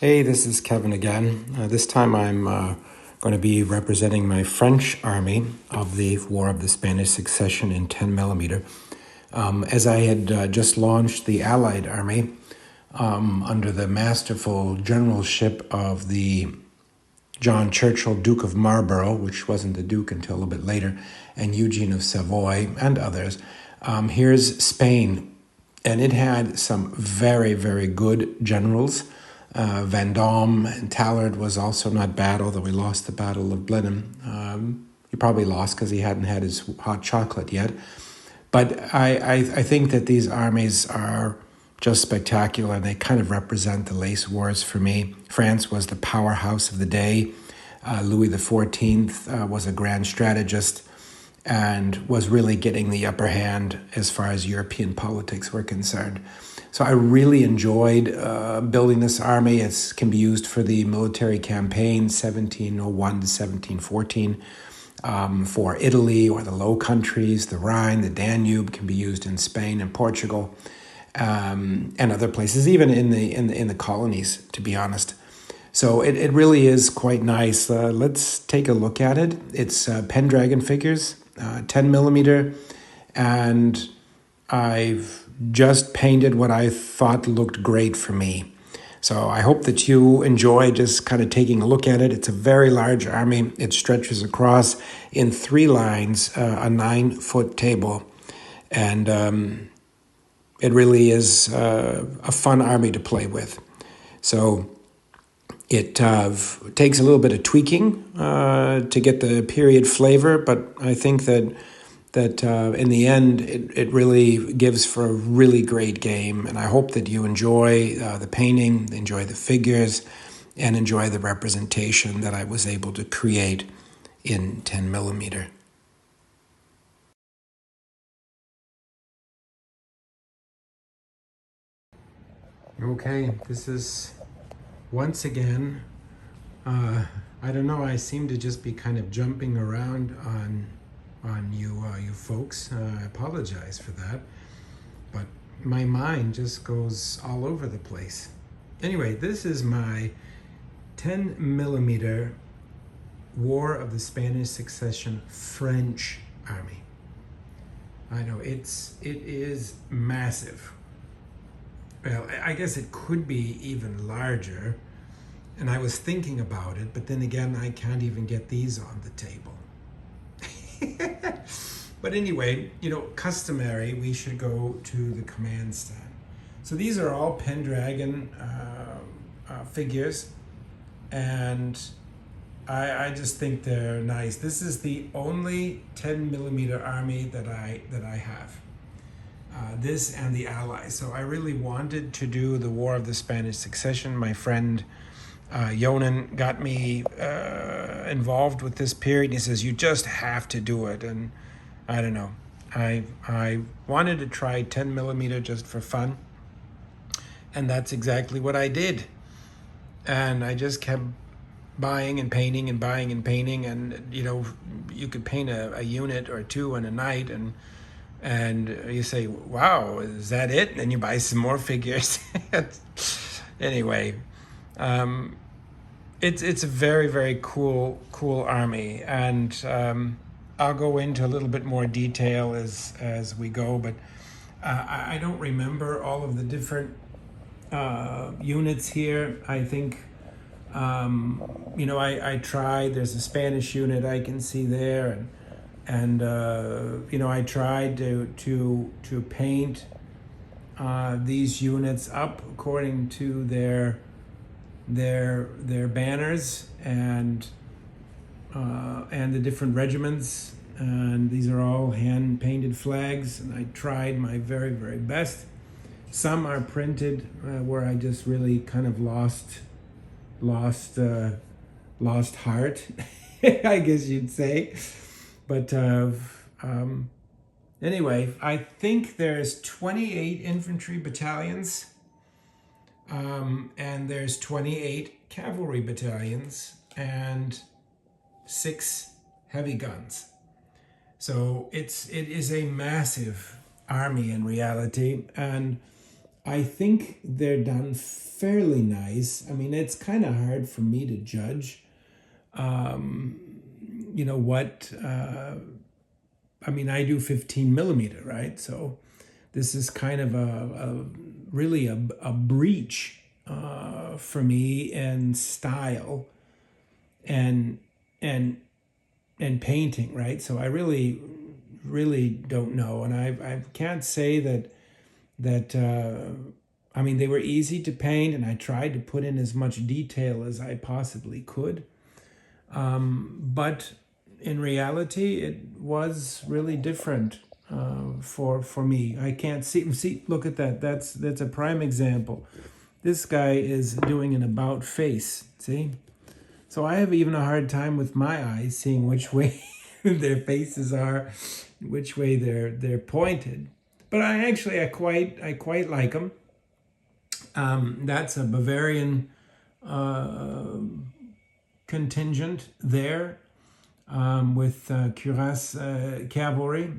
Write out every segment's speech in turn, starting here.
Hey, this is Kevin again. This time I'm going to be representing my French army of the War of the Spanish Succession in 10 millimeter. As I had just launched the Allied army under the masterful generalship of the John Churchill, Duke of Marlborough, which wasn't the Duke until a little bit later, and Eugene of Savoy and others. Here's Spain, and it had some very, very good generals. Vendôme and Tallard was also not bad, although he lost the Battle of Blenheim. He probably lost because he hadn't had his hot chocolate yet. But I think that these armies are just spectacular. They kind of represent the lace wars for me. France was the powerhouse of the day. Louis XIV was a grand strategist and was really getting the upper hand as far as European politics were concerned. So I really enjoyed building this army. It can be used for the military campaign 1701 to 1714 for Italy or the Low Countries, the Rhine, the Danube can be used in Spain and Portugal and other places, even in the colonies, to be honest. So it really is quite nice. Let's take a look at it. It's Pendragon figures, 10 millimeter, and I've just painted what I thought looked great for me. So I hope that you enjoy just kind of taking a look at it. It's a very large army. It stretches across in 3 lines, a 9-foot table. And it really is a fun army to play with. So it takes a little bit of tweaking to get the period flavor, but I think that in the end, it really gives for a really great game. And I hope that you enjoy the painting, enjoy the figures, and enjoy the representation that I was able to create in 10 millimeter. Okay, this is once again, I don't know, I seem to just be kind of jumping around on you folks. I apologize for that, but my mind just goes all over the place. Anyway, this is my 10 millimeter War of the Spanish Succession French army. I know it is massive. Well, I guess it could be even larger, and I was thinking about it, but then again, I can't even get these on the table. But anyway, customary, we should go to the command stand. So these are all Pendragon figures, and I just think they're nice. This is the only 10 millimeter army that I have. This and the Allies. So I really wanted to do the War of the Spanish Succession. My friend Yonan got me involved with this period. He says, you just have to do it. And I don't know. I wanted to try 10 millimeter just for fun. And that's exactly what I did. And I just kept buying and painting and buying and painting. And, you could paint a unit or two in a night, and you say, wow, is that it? And then you buy some more figures. Anyway, it's a very, very cool army. And I'll go into a little bit more detail as we go. But I don't remember all of the different units here. I think, I tried. There's a Spanish unit I can see there. And I tried to paint these units up according to their banners and the different regiments. And these are all hand painted flags. And I tried my very, very best. Some are printed where I just really kind of lost heart, I guess you'd say. But anyway, I think there's 28 infantry battalions, and there's 28 cavalry battalions, and 6 heavy guns. So it is a massive army in reality, and I think they're done fairly nice. I mean, it's kind of hard for me to judge. You know what? I mean, I do 15 millimeter, right? So this is kind of a really a breach for me in style and and and painting, right? So I really don't know, and I can't say that I mean, they were easy to paint, and I tried to put in as much detail as I possibly could. But in reality, it was really different for me. I can't see. Look at that. That's a prime example. This guy is doing an about face. See, so I have even a hard time with my eyes seeing which way their faces are, which way they're pointed. But I quite like them. That's a Bavarian contingent there with cuirass cavalry.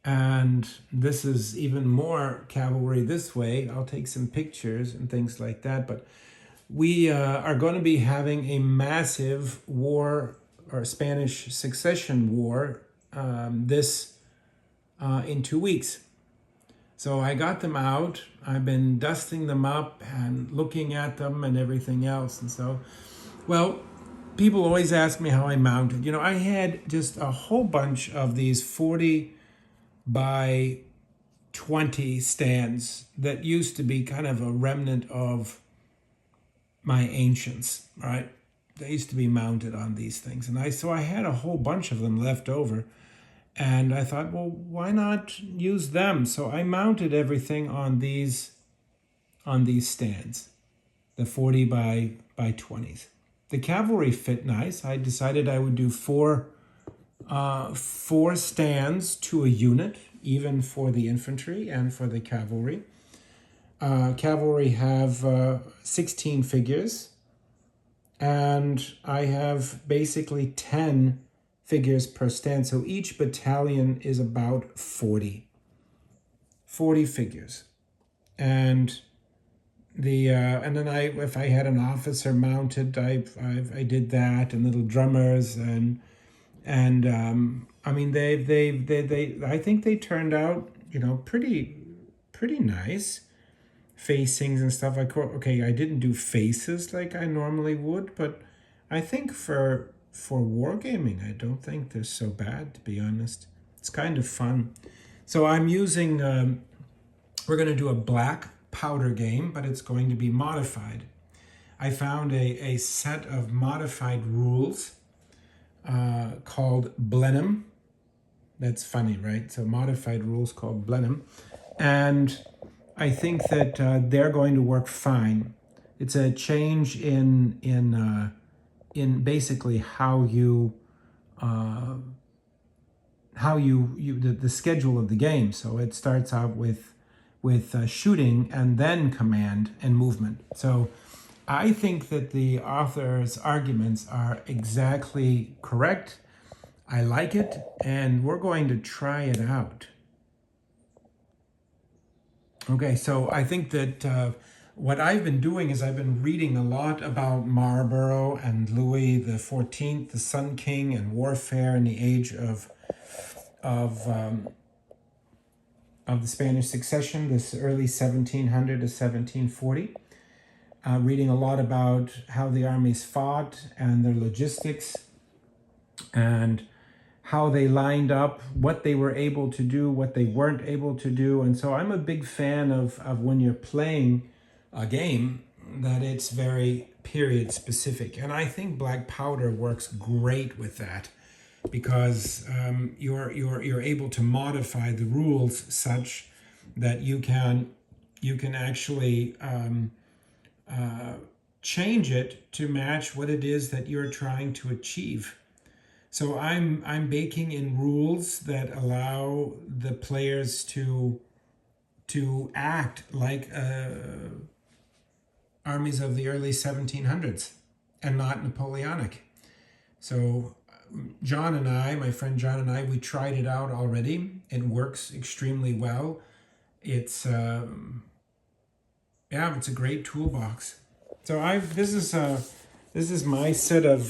And this is even more cavalry this way. I'll take some pictures and things like that. But we are going to be having a massive war, or Spanish succession war, this in 2 weeks. So I got them out. I've been dusting them up and looking at them and everything else. And so, well, people always ask me how I mounted. You know, I had just a whole bunch of these 40 by 20 stands that used to be kind of a remnant of my ancients, right? They used to be mounted on these things. And so I had a whole bunch of them left over. And I thought, well, why not use them? So I mounted everything on these stands, the 40 by 20s. The cavalry fit nice. I decided I would do four stands to a unit, even for the infantry and for the cavalry. Cavalry have 16 figures, and I have basically 10 figures per stand. So each battalion is about 40 figures. And and then if I had an officer mounted, I did that, and little drummers, and I mean, they I think they turned out, you know, pretty nice facings and stuff. Okay, I didn't do faces like I normally would, but I think for wargaming, I don't think they're so bad, to be honest. It's kind of fun. So I'm using, we're going to do a black powder game, but it's going to be modified. I found a set of modified rules called Blenheim. That's funny, right? So modified rules called Blenheim. And I think that they're going to work fine. It's a change in basically how you the schedule of the game. So it starts out with shooting and then command and movement. So I think that the author's arguments are exactly correct. I like it, and we're going to try it out. Okay, so I think that what I've been doing is I've been reading a lot about Marlborough and Louis the 14th, the Sun King, and warfare in the age of the Spanish succession, this early 1700 to 1740. Reading a lot about how the armies fought and their logistics and how they lined up, what they were able to do, what they weren't able to do. And so I'm a big fan of when you're playing a game, that it's very period specific. And I think black powder works great with that, because you're able to modify the rules such that you can actually change it to match what it is that you're trying to achieve. So I'm baking in rules that allow the players to act like armies of the early 1700s and not Napoleonic. So John and I, my friend John and I, we tried it out already. It works extremely well. It's yeah, it's a great toolbox. So this is my set of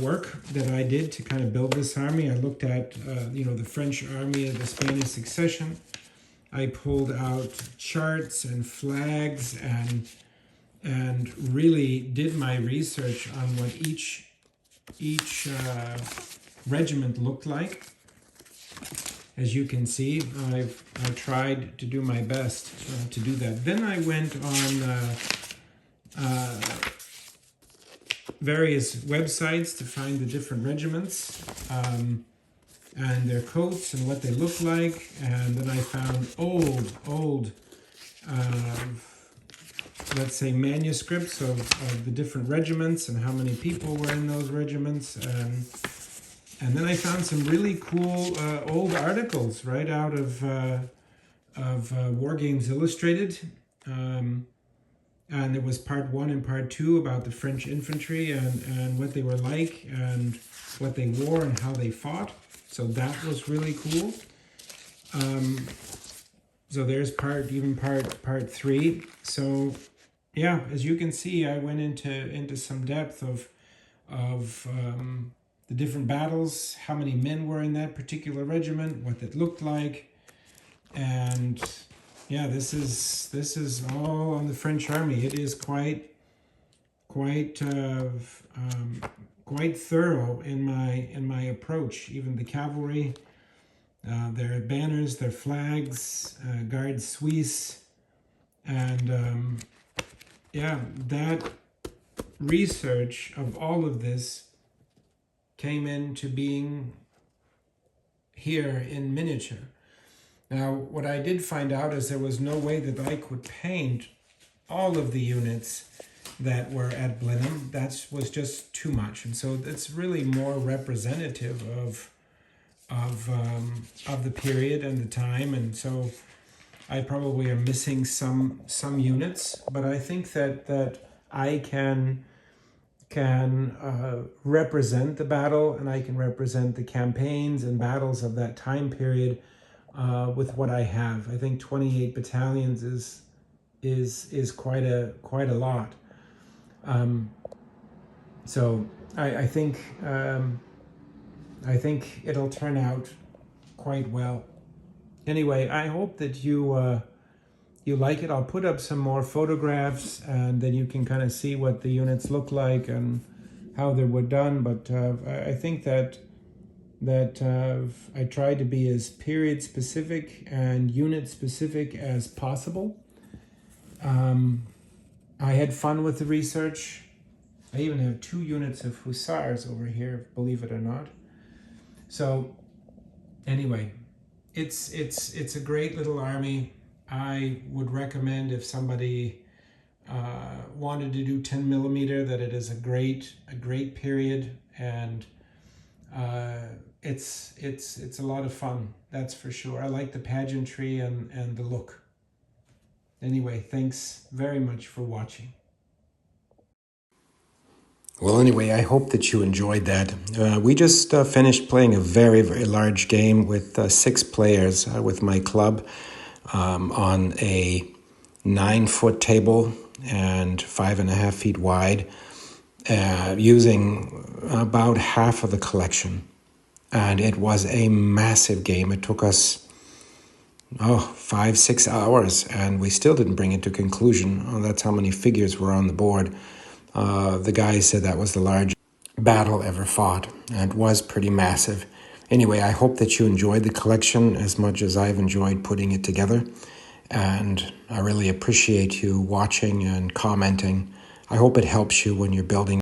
work that I did to kind of build this army. I looked at the French army of the Spanish succession. I pulled out charts and flags and really did my research on what each regiment looked like. As you can see, I tried to do my best to do that. Then I went on various websites to find the different regiments and their coats and what they look like. And then I found old, let's say, manuscripts of the different regiments and how many people were in those regiments. And then I found some really cool old articles right out of War Games Illustrated. And there was part 1 and part 2 about the French infantry and what they were like and what they wore and how they fought. So that was really cool. So there's part 3. So yeah, as you can see, I went into some depth of the different battles, how many men were in that particular regiment, what it looked like, and yeah, this is all on the French army. It is quite thorough in my approach. Even the cavalry, their banners, their flags, Garde Suisse, and yeah, that research of all of this came into being here in miniature. Now, what I did find out is there was no way that I could paint all of the units that were at Blenheim. That was just too much, and so it's really more representative of the period and the time, and so I probably am missing some units, but I think that I can represent the battle, and I can represent the campaigns and battles of that time period with what I have. I think 28 battalions is quite a lot. So I think it'll turn out quite well. Anyway, I hope that you like it. I'll put up some more photographs, and then you can kind of see what the units look like and how they were done. But I think that I tried to be as period specific and unit specific as possible. I had fun with the research. I even have 2 units of hussars over here, believe it or not. So anyway, it's a great little army. I would recommend, if somebody wanted to do 10 millimeter, that it is a great period, and it's a lot of fun, that's for sure. I like the pageantry and the look. Anyway, thanks very much for watching. Well, anyway, I hope that you enjoyed that. We just finished playing a very, very large game with 6 players with my club on a 9-foot table and 5.5 feet wide, using about half of the collection. And it was a massive game. It took us 5-6 hours, and we still didn't bring it to conclusion. That's how many figures were on the board. The guy said that was the largest battle ever fought, and it was pretty massive. Anyway, I hope that you enjoyed the collection as much as I've enjoyed putting it together, and I really appreciate you watching and commenting. I hope it helps you when you're building